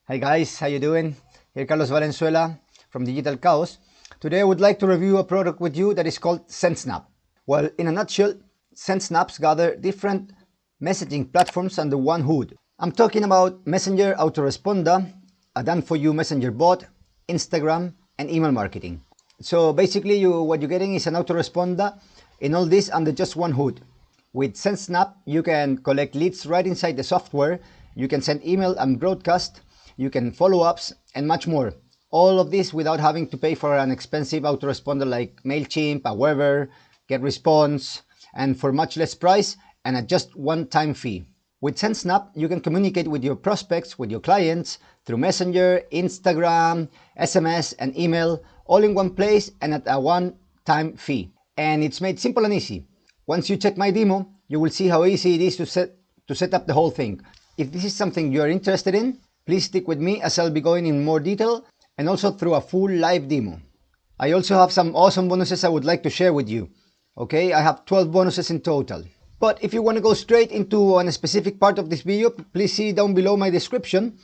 Hi guys, how you doing? Here Carlos Valenzuela from Digital Chaos. Today I would like to review a product with you that is called SendSnap. Well, in a nutshell, SendSnaps gather different messaging platforms under one hood. I'm talking about Messenger Autoresponder, a done-for-you Messenger bot, Instagram, and email marketing. So basically what you're getting is an autoresponder in all this under just one hood. With SendSnap, you can collect leads right inside the software, you can send email and broadcast, you can follow-ups, and much more. All of this without having to pay for an expensive autoresponder like MailChimp, Aweber, GetResponse, and for much less price and at just one-time fee. With SendSnap, you can communicate with your prospects, with your clients, through Messenger, Instagram, SMS, and email, all in one place and at a one-time fee. And it's made simple and easy. Once you check my demo, you will see how easy it is to set up the whole thing. If this is something you are interested in, please stick with me as I'll be going in more detail and also through a full live demo. I also have some awesome bonuses I would like to share with you. Okay, I have 12 bonuses in total. But if you want to go straight into a specific part of this video, please see down below my description.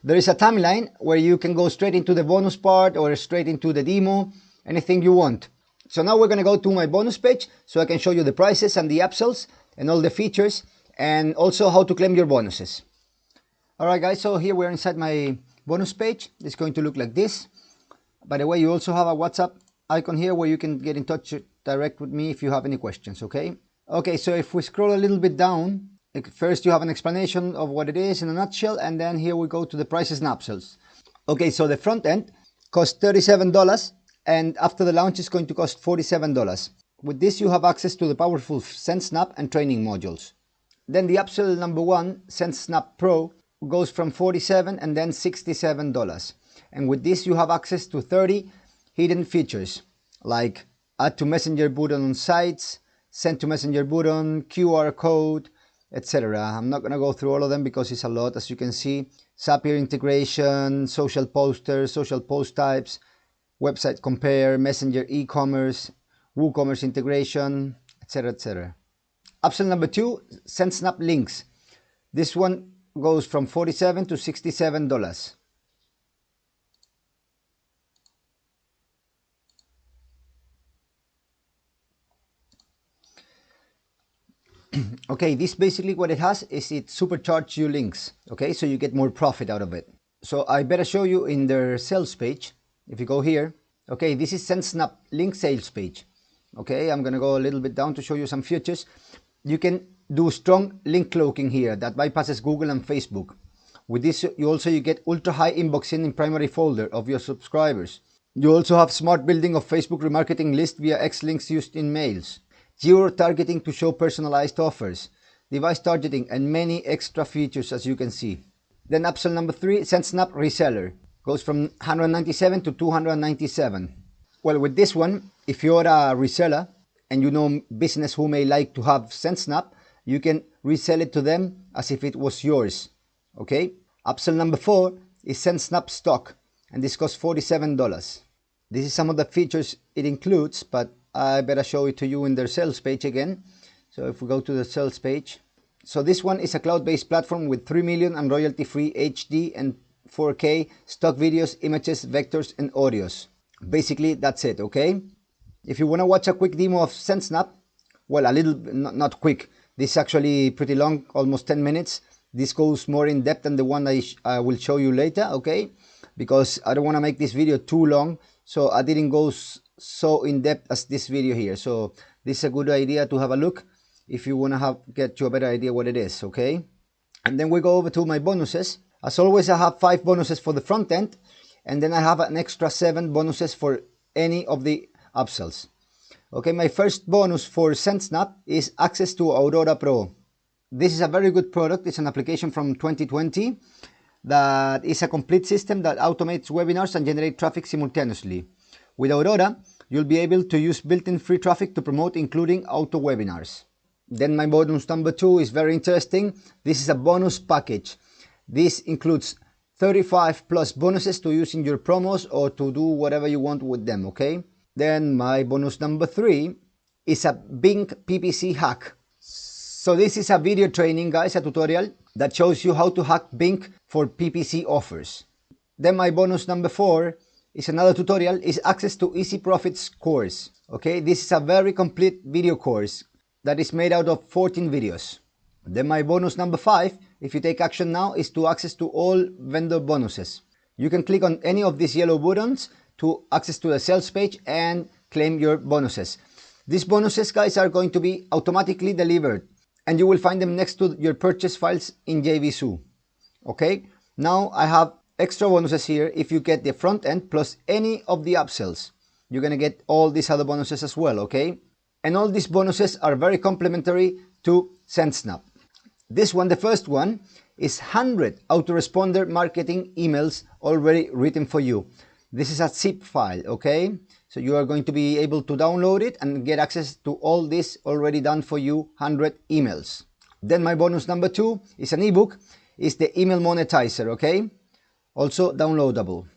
There is a timeline where you can go straight into the bonus part or straight into the demo, anything you want. So now we're going to go to my bonus page so I can show you the prices and the upsells and all the features and also how to claim your bonuses. Alright guys, so here we're inside my bonus page. It's going to look like this. By the way, you also have a WhatsApp icon here where you can get in touch direct with me if you have any questions, okay? Okay, so if we scroll a little bit down, first you have an explanation of what it is in a nutshell, and then here we go to the prices and upsells. Okay, so the front end costs $37 and after the launch is going to cost $47. With this you have access to the powerful SendSnap and training modules. Then the upsell number one, SendSnap Pro, goes from $47 and then $67. And with this you have access to 30 hidden features like add to messenger button on sites, send to messenger button, QR code, etc. I'm not going to go through all of them because it's a lot, as you can see. Zapier integration, social posters, social post types, website compare, messenger e-commerce, WooCommerce integration, etc. etc. Upsell number two, SendSnap links. This one goes from $47 to $67. Okay, this basically what it has is it supercharges your links, okay, so you get more profit out of it. So I better show you in their sales page. If you go here, okay, this is SendSnap link sales page. Okay, I'm gonna go a little bit down to show you some features. You can do strong link cloaking here that bypasses Google and Facebook. With this you get ultra high inboxing in primary folder of your subscribers. You also have smart building of Facebook remarketing list via X-links used in mails, geo targeting to show personalized offers, device targeting, and many extra features as you can see. Then upsell number three, SendSnap reseller, goes from $197 to $297. Well, with this one, if you're a reseller and you know business who may like to have SendSnap, you can resell it to them as if it was yours. Okay, upsell number four is SendSnap stock, and this costs $47. This is some of the features it includes, but I better show it to you in their sales page again. So if we go to the sales page, so this one is a cloud-based platform with 3 million and royalty-free HD and 4K stock videos, images, vectors, and audios. Basically, that's it, okay? If you want to watch a quick demo of SendSnap, well, a little, not quick. This is actually pretty long, almost 10 minutes. This goes more in depth than the one I will show you later, okay? Because I don't want to make this video too long, so I didn't go so in depth as this video here. So this is a good idea to have a look if you want to get you a better idea what it is, okay? And then we go over to my bonuses. As always, I have 5 bonuses for the front end, and then I have an extra 7 bonuses for any of the upsells. Okay, my first bonus for SendSnap is access to Aurora Pro. This is a very good product. It's an application from 2020 that is a complete system that automates webinars and generates traffic simultaneously. With Aurora, you'll be able to use built-in free traffic to promote, including auto webinars. Then my bonus number 2 is very interesting. This is a bonus package. This includes 35 plus bonuses to use in your promos or to do whatever you want with them, okay? Then my bonus number 3 is a Bing PPC hack. So this is a video training, guys, a tutorial that shows you how to hack Bing for PPC offers. Then my bonus number 4 is another tutorial, is access to Easy Profits course. Okay, this is a very complete video course that is made out of 14 videos. Then my bonus number 5, if you take action now, is to access to all vendor bonuses. You can click on any of these yellow buttons to access to the sales page and claim your bonuses. These bonuses, guys, are going to be automatically delivered, and you will find them next to your purchase files in JVZoo. Okay, now I have extra bonuses here. If you get the front end plus any of the upsells, you're gonna get all these other bonuses as well. Okay, and all these bonuses are very complementary to SendSnap. This one, the first one, is 100 autoresponder marketing emails already written for you. This is a zip file. Okay, so you are going to be able to download it and get access to all this already done for you, 100 emails. Then my bonus number 2 is an ebook, is the email monetizer. Okay, also downloadable.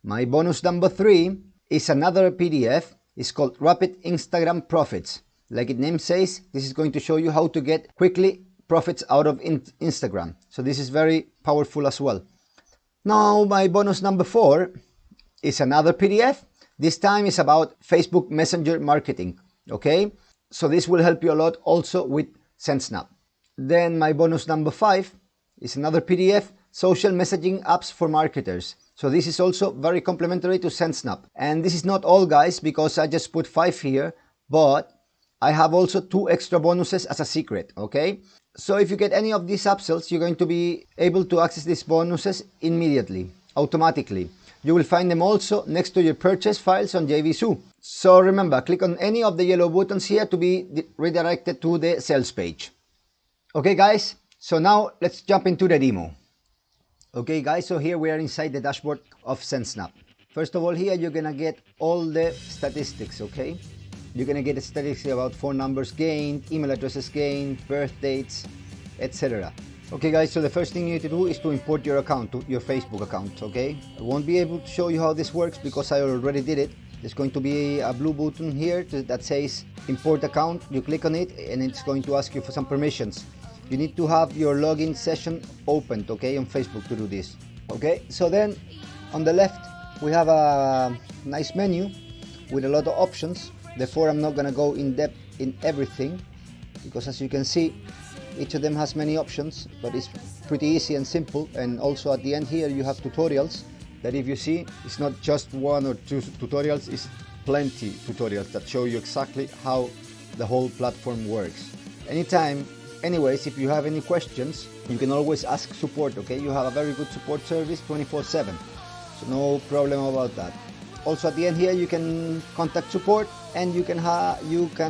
My bonus number 3 is another PDF. It's called Rapid Instagram Profits. Like its name says, this is going to show you how to get quickly profits out of Instagram. So this is very powerful as well. Now my bonus number 4 is another PDF. This time is about Facebook Messenger marketing. Okay, so this will help you a lot also with SendSnap. Then my bonus number 5 is another PDF, social messaging apps for marketers. So this is also very complementary to SendSnap. And this is not all, guys, because I just put 5 here, but I have also 2 extra bonuses as a secret. Okay, so if you get any of these upsells, you're going to be able to access these bonuses immediately, automatically. You will find them also next to your purchase files on JVZoo. So remember, click on any of the yellow buttons here to be redirected to the sales page. Okay, guys, so now let's jump into the demo. Okay, guys, so here we are inside the dashboard of SendSnap. First of all, here you're gonna get all the statistics. Okay, you're gonna get statistics about phone numbers gained, email addresses gained, birth dates, etc. Okay, guys, so the first thing you need to do is to import your account, to your Facebook account. Okay, I won't be able to show you how this works because I already did it. There's going to be a blue button here that says import account. You click on it and it's going to ask you for some permissions. You need to have your login session opened, okay, on Facebook to do this. Okay, so then on the left we have a nice menu with a lot of options. Therefore I'm not gonna go in depth in everything because, as you can see, each of them has many options, but it's pretty easy and simple. And also at the end here you have tutorials that, if you see, it's not just 1 or 2 tutorials, it's plenty tutorials that show you exactly how the whole platform works. Anyways, if you have any questions, you can always ask support. Okay, you have a very good support service 24/7, so no problem about that. Also at the end here you can contact support and you can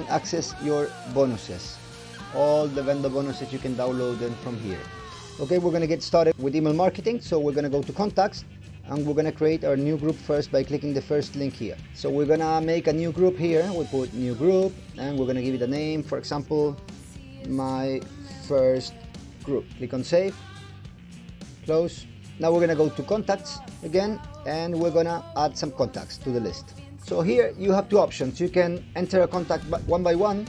access your bonuses. All the vendor bonuses, you can download them from here. Okay, we're going to get started with email marketing. So we're going to go to contacts and we're going to create our new group first by clicking the first link here. So we're going to make a new group here. We put new group and we're going to give it a name, for example, my first group. Click on save, close. Now we're going to go to contacts again and we're going to add some contacts to the list. So here you have 2 options. You can enter a contact one by one,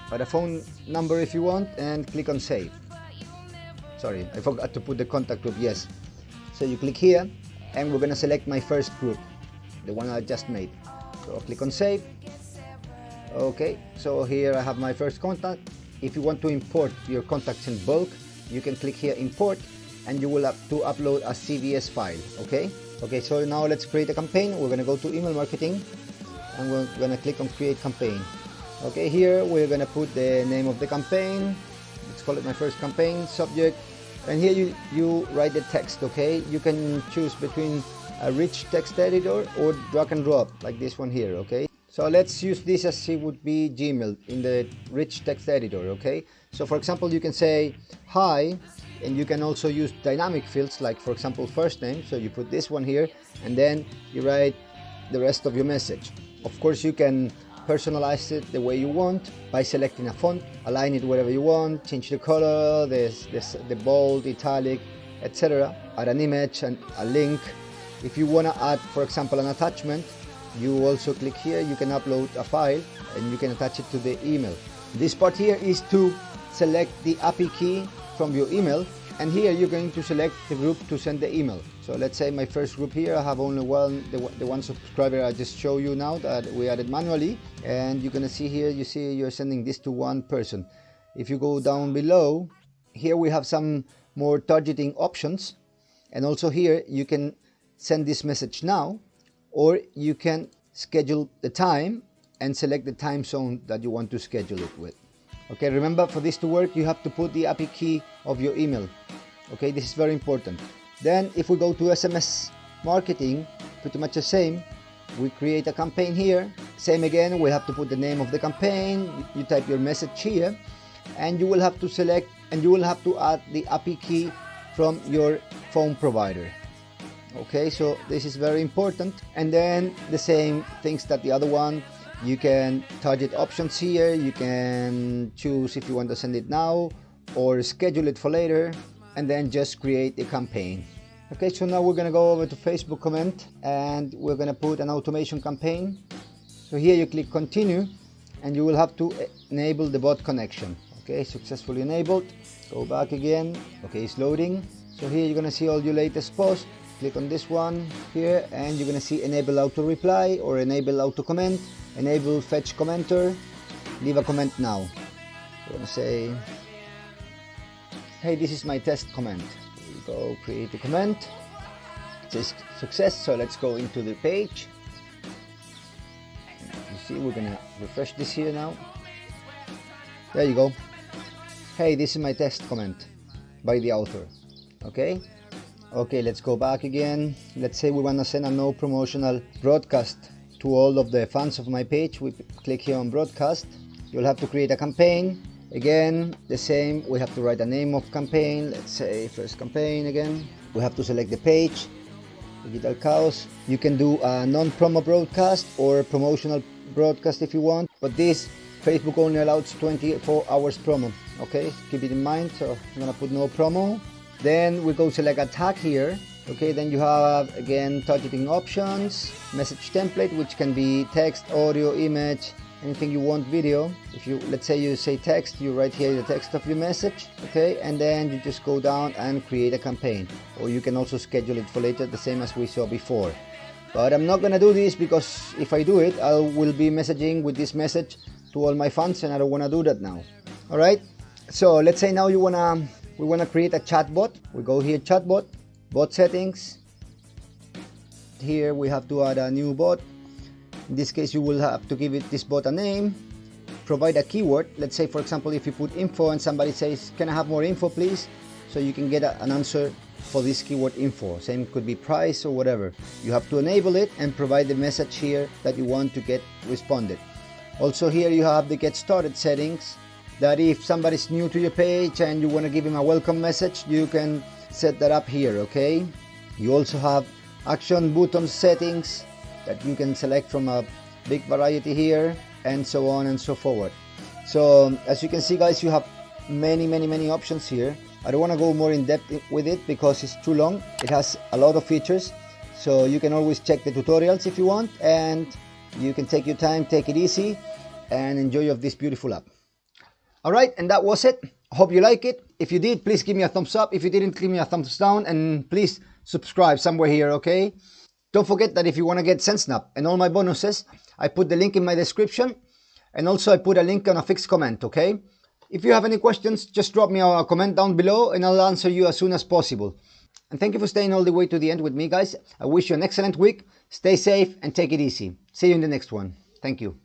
by the phone number if you want, and click on save. Sorry, I forgot to put the contact group. Yes, so you click here and we're going to select my first group, the one I just made. So click on save. Okay, so here I have my first contact. If you want to import your contacts in bulk, you can click here import and you will have to upload a CVS file. Okay, so now let's create a campaign. We're going to go to email marketing and we're going to click on create campaign. Okay, here we're going to put the name of the campaign. Let's call it my first campaign, subject, and here you write the text. Okay, you can choose between a rich text editor or drag and drop like this one here. Okay, so let's use this as it would be Gmail in the rich text editor. Okay, so for example you can say hi, and you can also use dynamic fields like, for example, first name. So you put this one here and then you write the rest of your message. Of course you can personalize it the way you want by selecting a font, align it wherever you want, change the color, the bold, italic, etc. Add an image and a link. If you want to add, for example, an attachment, you also click here. You can upload a file and you can attach it to the email. This part here is to select the API key from your email, and here you're going to select the group to send the email. So let's say my first group here, I have only one, the one subscriber I just show you now that we added manually, and you're gonna see here, you see you're sending this to one person. If you go down below, here we have some more targeting options, and also here you can send this message now, or you can schedule the time and select the time zone that you want to schedule it with. Okay, remember, for this to work you have to put the API key of your email. Okay, this is very important. Then if we go to SMS marketing, pretty much the same. We create a campaign here, same again, we have to put the name of the campaign, you type your message here, and you will have to select, and you will have to add the API key from your phone provider. Okay, so this is very important. And then the same things that the other one, you can target options here, you can choose if you want to send it now or schedule it for later, and then just create a campaign. Okay, so now we're gonna go over to Facebook comment, and we're gonna put an automation campaign. So here you click continue, and you will have to enable the bot connection. Okay, successfully enabled. Go back again. Okay, it's loading. So here you're gonna see all your latest posts. Click on this one here, and you're gonna see enable auto reply or enable auto comment, enable fetch commenter, leave a comment now. We're gonna say, hey, this is my test comment. We go create a comment. It says success, so let's go into the page. You see, we're gonna refresh this here now. There you go. Hey, this is my test comment by the author. Okay. Okay, let's go back again. Let's say we want to send a no promotional broadcast to all of the fans of my page. We click here on broadcast. You'll have to create a campaign. Again, the same, we have to write a name of campaign. Let's say first campaign again. We have to select the page, Digital Cows. You can do a non-promo broadcast or promotional broadcast if you want, but this Facebook only allows 24 hours promo. Okay, keep it in mind. So I'm gonna put no promo. Then we go select a tag here. Okay, then you have again targeting options, message template, which can be text, audio, image, anything you want, video. If you, let's say you say text, you write here the text of your message. Okay, and then you just go down and create a campaign, or you can also schedule it for later, the same as we saw before. But I'm not gonna do this because if I do it, I will be messaging with this message to all my fans, and I don't wanna do that now. All right, so let's say now we wanna create a chatbot. We go here, chatbot, bot settings. Here we have to add a new bot. In this case, you will have to give this bot a name, provide a keyword. Let's say, for example, if you put info and somebody says, can I have more info please? So you can get an answer for this keyword info. Same could be price or whatever. You have to enable it and provide the message here that you want to get responded. Also here you have the get started settings, that if somebody's new to your page and you want to give him a welcome message, you can set that up here. Okay, you also have action button settings that you can select from a big variety here, and so on and so forth. So as you can see, guys, you have many options here. I don't want to go more in depth with it because it's too long. It has a lot of features, so you can always check the tutorials if you want, and you can take your time, take it easy, and enjoy of this beautiful app. Alright, and that was it. Hope you like it. If you did, please give me a thumbs up. If you didn't, give me a thumbs down, and please subscribe somewhere here, okay? Don't forget that if you want to get SendSnap and all my bonuses, I put the link in my description, and also I put a link on a fixed comment, okay? If you have any questions, just drop me a comment down below and I'll answer you as soon as possible. And thank you for staying all the way to the end with me, guys. I wish you an excellent week. Stay safe and take it easy. See you in the next one. Thank you.